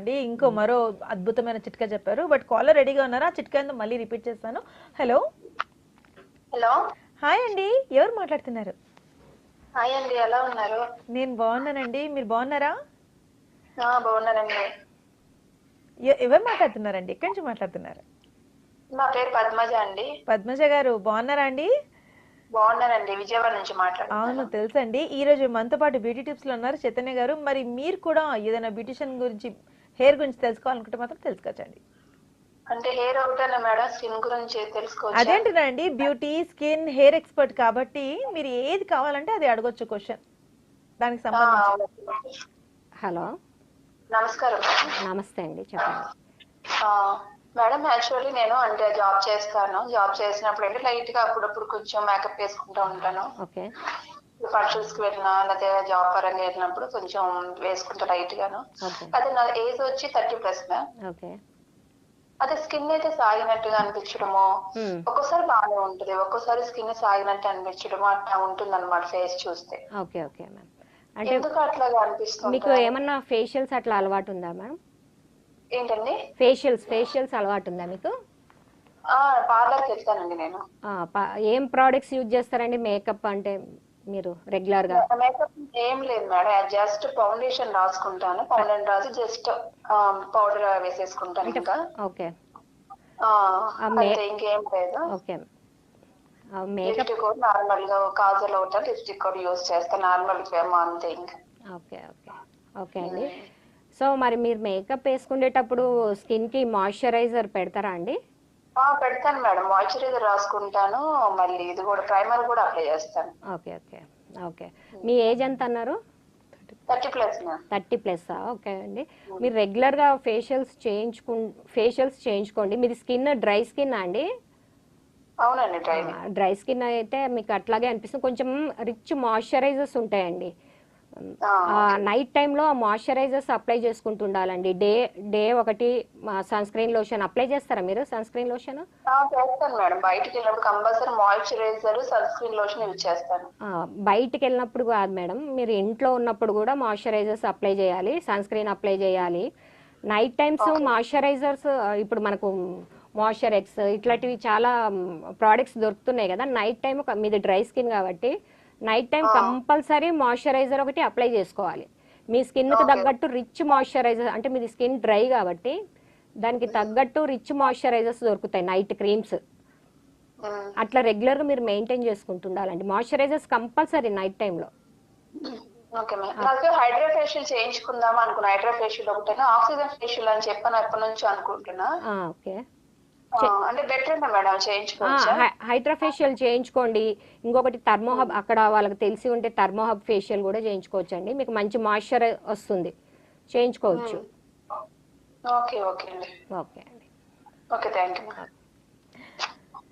అండి. ఇంకో మరో అద్భుతమైన చిట్కా చెప్పారు. బట్ కాలర్ రెడీగా ఉన్నారా? ఆ చిట్కా ఏందో మళ్ళీ రిపీట్ చేస్తాను. హలో హలో, హాయ్ అండి, ఎవరు మాట్లాడుతున్నారు? హాయ్ అండి, ఎలా ఉన్నారు? నేను బాగున్నానండి, మీరు బాగున్నారా? బాగున్నానండి. ఎవరు మాట్లాడుతున్నారండి? ఎక్కడి నుంచి మాట్లాడుతున్నారు? నా పేరు పద్మజ అండి. పద్మజ గారు బాగున్నారా అండి? బాగున్నానండి, విజయవాడ నుంచి అవును మాట్లాడుతున్నాను. తెలుసండి. ఈ రోజు మనతో పాటు బ్యూటీ టిప్స్ లో ఉన్నారు చైతన్య గారు. మరి మీరు కూడా ఏదైనా బ్యూటిషియన్ గురించి, హెయిర్ గురించి తెలుసుకోవాలనుకుంటే మాత్రం తెలుసుకోవచ్చండి. అంటే హెయిర్ ఒకటేనా మేడం, స్కిన్ గురించి తెలుసుకోవచ్చా? అదేంటిదండి, బ్యూటీ, స్కిన్, హెయిర్ ఎక్స్పర్ట్ కాబట్టి మీరు ఏది కావాలంటే అది అడగొచ్చు క్వశ్చన్ దానికి సంబంధించి. హలో, నమస్కారం మేడం. నమస్తే అండి, చెప్పండి. మేడం, యాక్చువల్లీ నేను అంటే జాబ్ చేస్తాను. జాబ్ చేసినప్పుడు అంటే లైట్ గా అప్పుడప్పుడు కొంచెం మేకప్ వేసుకుంటూ ఉంటాను. ఓకే ఫంక్షన్స్ కి వెళ్ళినా లేకపోతే జాబ్ పరంగా వెళ్ళినప్పుడు కొంచెం వేసుకుంటా లైట్ గాను. ఓకే అదే నా ఏజ్ వచ్చి 30+. ఓకే అదే స్కిన్ అయితే సాగినట్టుగా అనిపించడము, ఒక్కోసారి బాగానే ఉంటది, ఒక్కోసారి స్కిన్ సాగినట్టు అనిపించడము అట్లా ఉంటుంది అనమాట ఫేస్ చూస్తే. Okay okay ma'am. అంటే ఎందుకు అట్లాగా అనిపిస్తుంది? మీకు ఏమన్నా ఫేషియల్స్ అట్లా అలవాటు ఉందా మ్యామ్? ఏంటండి? ఫేషియల్స్ అలవాటు ఉందా మీకు? పార్లర్కి వెళ్తానండి నేను. ఏం ప్రోడక్ట్స్ యూజ్ చేస్తారండి మేకప్ అంటే మీరు రెగ్యులర్గా? మేకప్ ఏం లేదు మేడం, జస్ట్ ఫౌండేషన్ రాసుకుంటాను. ఫౌండేషన్ రాసి జస్ట్ పౌడర్ వేసేసుకుంటాను. అంటే ఇంకా ఓకే అంతే, ఇంకేం లేదు. ఓకే మేకప్ లిప్స్టిక్ కూడా నార్మల్ గా కాజల్ ఒకటి లిప్స్టిక్ కూడా యూజ్ చేస్తాను నార్మల్ అంతే ఇంకా. ఓకే ఓకే ఓకే అండి. సో మరి మీరు మేకప్ వేసుకునేటప్పుడు స్కిన్కి మాయిశ్చరైజర్ పెడతారా అండి? పెడతాను మేడం, మాయిశ్చరైజర్ రాసుకుంటాను, మళ్ళీ ఇది కూడా ప్రైమర్ కూడా అప్లై చేస్తాను. Okay okay okay. మీ ఏజ్ ఎంత అన్నారు? 30+. 30+. ఓకే అండి. మీరు రెగ్యులర్గా ఫేషియల్స్ చేయించుకోండి. మీది స్కిన్ డ్రై స్కిన్ అండి? అవునండి, డ్రై స్కిన్ అయితే మీకు అట్లాగే అనిపిస్తుంది. కొంచెం రిచ్ మాయిశ్చరైజర్స్ ఉంటాయండి. నైట్ టైంలో ఆ మాయిశ్చరైజర్స్ అప్లై చేసుకుంటూ ఉండాలండి. డే ఒకటి సన్ స్క్రీన్ లోషన్ అప్లై చేస్తారా మీరు? సన్ స్క్రీన్ లోషన్ చేస్తాను మేడం, బయటికి వెళ్ళినప్పుడు compulsory moisturiser sun screen lotion use చేస్తాను. బయటికి వెళ్ళినప్పుడు కాదు మేడం, మీరు ఇంట్లో ఉన్నప్పుడు కూడా మాయిశ్చరైజర్స్ అప్లై చేయాలి, సన్ స్క్రీన్ అప్లై చేయాలి. నైట్ టైమ్స్ మాయిశ్చరైజర్స్ ఇప్పుడు మనకు మాయిశ్చర్ ఎక్స్ ఇట్లాంటివి చాలా ప్రోడక్ట్స్ దొరుకుతున్నాయి కదా. నైట్ టైం మీది డ్రై స్కిన్ కాబట్టి నైట్ టైం కంపల్సరీ మాయిశ్చరైజర్ ఒకటి అప్లై చేసుకోవాలి. మీ స్కిన్కి తగ్గట్టు రిచ్ మాయిశ్చరైజర్, అంటే మీది స్కిన్ డ్రై కాబట్టి దానికి తగ్గట్టు రిచ్ మాయిశ్చరైజర్స్ దొరుకుతాయి, నైట్ క్రీమ్స్. అట్లా రెగ్యులర్గా మీరు మెయింటైన్ చేసుకుంటుండాలండి. మాయిశ్చరైజర్స్ కంపల్సరీ నైట్ టైంలో. ఓకే మేడం, నాకు హైడ్రా ఫేషియల్ చేయించుకుందాం అనుకున్నా. హైడ్రా ఫేషియల్ ఒకటేనా, ఆక్సిజన్ ఫేషియల్ అని చెప్పాను ఎప్పటి నుంచి అనుకుంటున్నా. ఓకే అంటే బెటర్ మేడం, చేయించుకోవచ్చా? హైడ్రా ఫేషియల్ చేయించుకోండి. ఇంకొకటి థర్మోహబ్, అక్కడ వాళ్ళకి తెలిసి ఉంటే థర్మోహబ్ ఫేషియల్ కూడా చేయించుకోవచ్చు అండి. మీకు మంచి మాయిశ్చర్ వస్తుంది, చేయించుకోవచ్చు. ఓకే ఓకే అండి. ఓకే అండి. Okay, thank you.